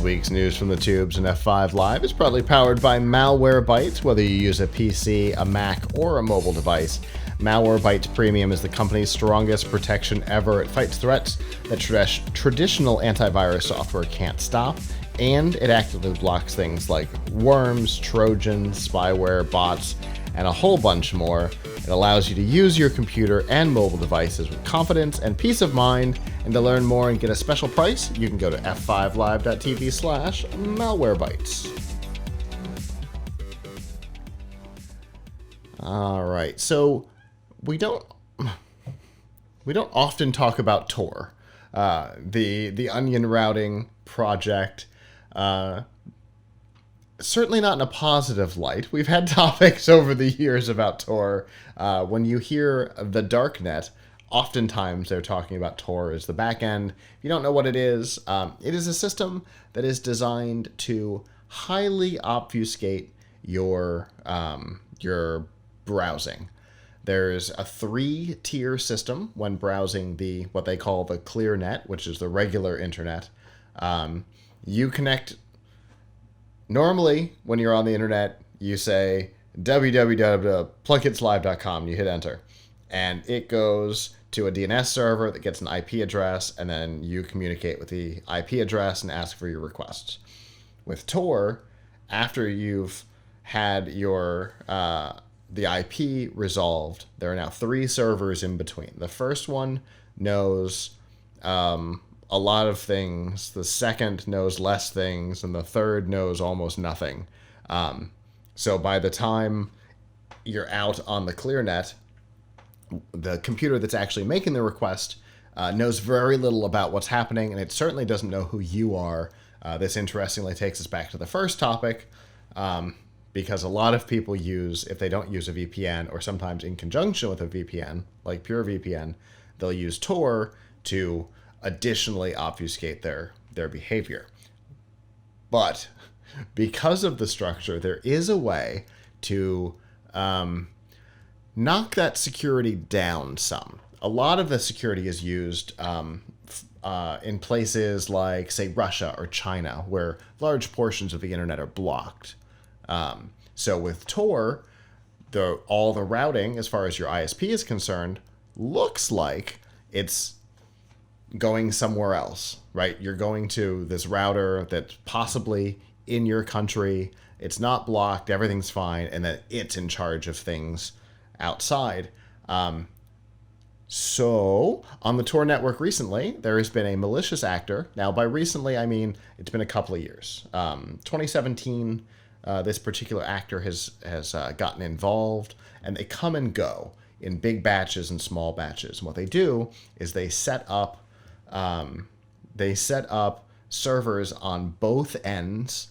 week's news from the tubes and F5 Live is proudly powered by Malwarebytes. Whether you use a PC, a Mac, or a mobile device, Malwarebytes Premium is the company's strongest protection ever. It fights threats that traditional antivirus software can't stop, and it actively blocks things like worms, trojans, spyware, bots, and a whole bunch more. It allows you to use your computer and mobile devices with confidence and peace of mind. And to learn more and get a special price, you can go to f5live.tv/malwarebytes. All right, so we don't often talk about Tor, the onion routing project. Certainly not in a positive light. We've had topics over the years about Tor. When you hear the darknet, oftentimes they're talking about Tor as the back end. If you don't know what it is a system that is designed to highly obfuscate your browsing. There's a 3-tier system when browsing what they call the clear net, which is the regular internet. You connect. Normally, when you're on the internet, you say www.PLUGHITZlive.com, you hit enter, and it goes to a DNS server that gets an IP address, and then you communicate with the IP address and ask for your requests. With Tor, after you've had your the IP resolved, there are now 3 servers in between. The first one knows a lot of things, the second knows less things, and the third knows almost nothing. So by the time you're out on the clear net, the computer that's actually making the request knows very little about what's happening, and it certainly doesn't know who you are. This interestingly takes us back to the first topic, because a lot of people if they don't use a VPN, or sometimes in conjunction with a VPN, like pure VPN, they'll use Tor to additionally obfuscate their behavior. But because of the structure, there is a way to knock that security down some. A lot of the security is used in places like, say, Russia or China, where large portions of the internet are blocked. So with Tor, all the routing, as far as your ISP is concerned, looks like it's going somewhere else, right? You're going to this router that's possibly in your country. It's not blocked. Everything's fine. And then it's in charge of things outside. So on the Tor network recently, there has been a malicious actor. Now, by recently, I mean it's been a couple of years. 2017, this particular actor has gotten involved, and they come and go in big batches and small batches. And what they do is they set up servers on both ends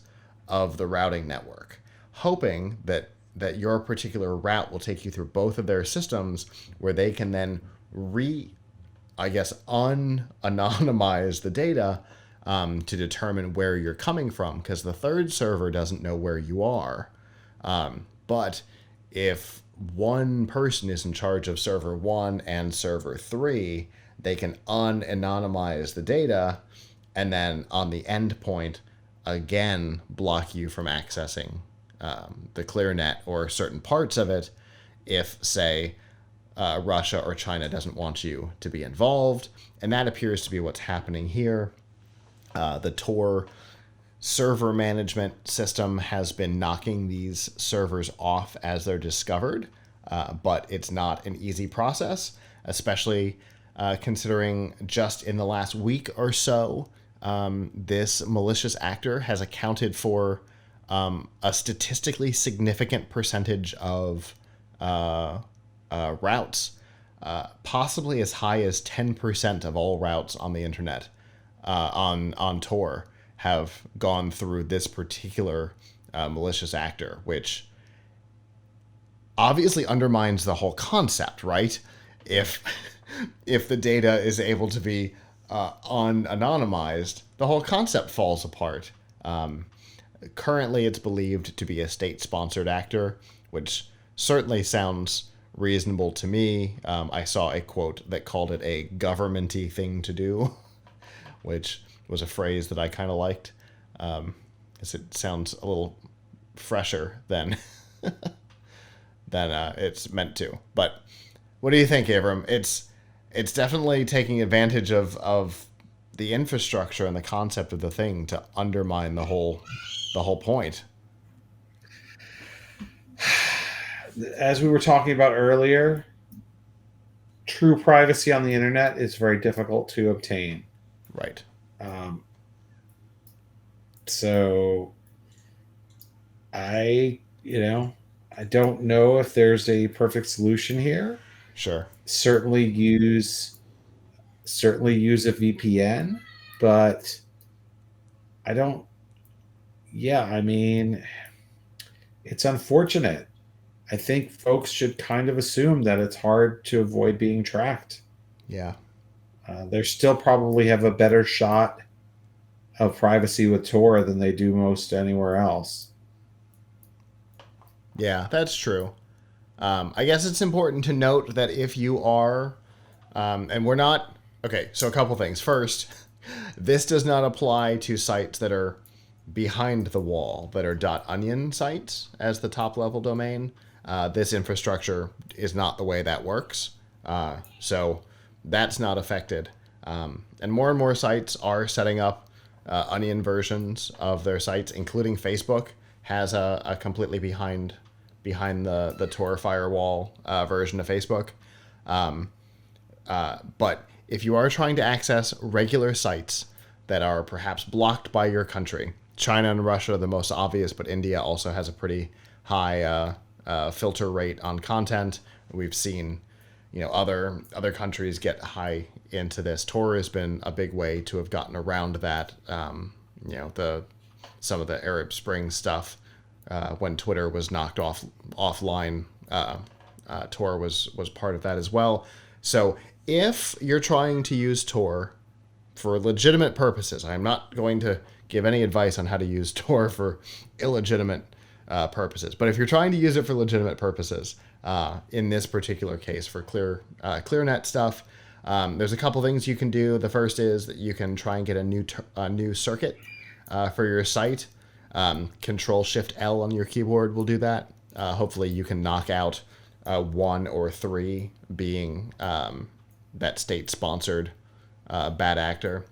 of the routing network, hoping that your particular route will take you through both of their systems, where they can then unanonymize the data to determine where you're coming from, because the third server doesn't know where you are. But if one person is in charge of server 1 and server 3, they can unanonymize the data, and then on the endpoint, again, block you from accessing the clear net or certain parts of it if, say, Russia or China doesn't want you to be involved. And that appears to be what's happening here. The Tor server management system has been knocking these servers off as they're discovered, but it's not an easy process, especially considering just in the last week or so, this malicious actor has accounted for a statistically significant percentage of routes, possibly as high as 10% of all routes on the internet on Tor have gone through this particular malicious actor, which obviously undermines the whole concept, right? If the data is able to be unanonymized, the whole concept falls apart. Currently, it's believed to be a state-sponsored actor, which certainly sounds reasonable to me. I saw a quote that called it a governmenty thing to do, which was a phrase that I kind of liked. Because it sounds a little fresher than it's meant to. But what do you think, Abram? It's definitely taking advantage of the infrastructure and the concept of the thing to undermine the whole point. As we were talking about earlier, true privacy on the internet is very difficult to obtain. Right. Um, so I don't know if there's a perfect solution here. Sure. Certainly use a VPN, but I don't. Yeah, I mean, it's unfortunate. I think folks should kind of assume that it's hard to avoid being tracked. Yeah. They still probably have a better shot of privacy with Tor than they do most anywhere else. Yeah, that's true. I guess it's important to note that if you are, and we're not, okay, so a couple things. First, this does not apply to sites that are behind the wall, that are .onion sites as the top level domain. This infrastructure is not the way that works. So that's not affected. And more sites are setting up onion versions of their sites, including Facebook has a completely behind the Tor firewall version of Facebook. But if you are trying to access regular sites that are perhaps blocked by your country, China and Russia are the most obvious, but India also has a pretty high filter rate on content. We've seen, other countries get high into this. Tor has been a big way to have gotten around that. Some of the Arab Spring stuff when Twitter was knocked offline. Tor was part of that as well. So if you're trying to use Tor for legitimate purposes, I'm not going to give any advice on how to use Tor for illegitimate purposes. But if you're trying to use it for legitimate purposes, in this particular case for ClearNet stuff, there's a couple things you can do. The first is that you can try and get a new circuit for your site. Control Shift L on your keyboard will do that. Hopefully you can knock out 1 or 3 being that state sponsored bad actor.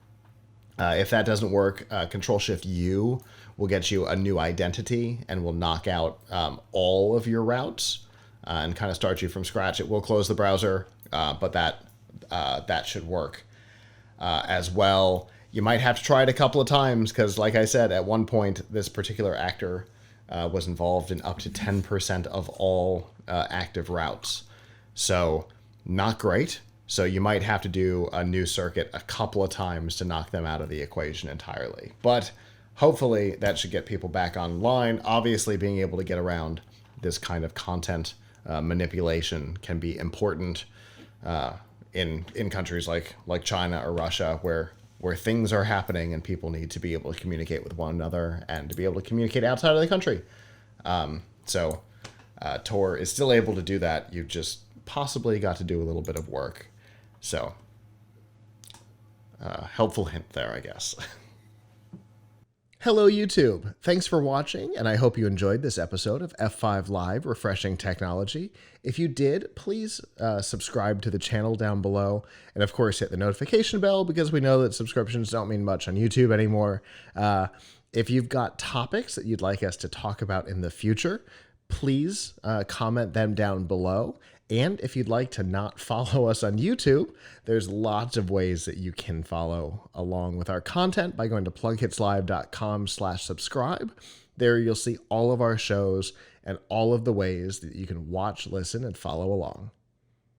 If that doesn't work, Control Shift U will get you a new identity and will knock out all of your routes and kind of start you from scratch. It will close the browser, but that should work as well. You might have to try it a couple of times because, like I said, at one point, this particular actor was involved in up to 10% of all active routes. So not great. So you might have to do a new circuit a couple of times to knock them out of the equation entirely. But hopefully that should get people back online. Obviously, being able to get around this kind of content manipulation can be important in countries like China or Russia where things are happening and people need to be able to communicate with one another and to be able to communicate outside of the country. So Tor is still able to do that. You've just possibly got to do a little bit of work. So helpful hint there, I guess. Hello, YouTube. Thanks for watching, and I hope you enjoyed this episode of F5 Live Refreshing Technology. If you did, please subscribe to the channel down below, and of course hit the notification bell because we know that subscriptions don't mean much on YouTube anymore. If you've got topics that you'd like us to talk about in the future, please comment them down below. And if you'd like to not follow us on YouTube, there's lots of ways that you can follow along with our content by going to plughitslive.com/subscribe. There you'll see all of our shows and all of the ways that you can watch, listen, and follow along.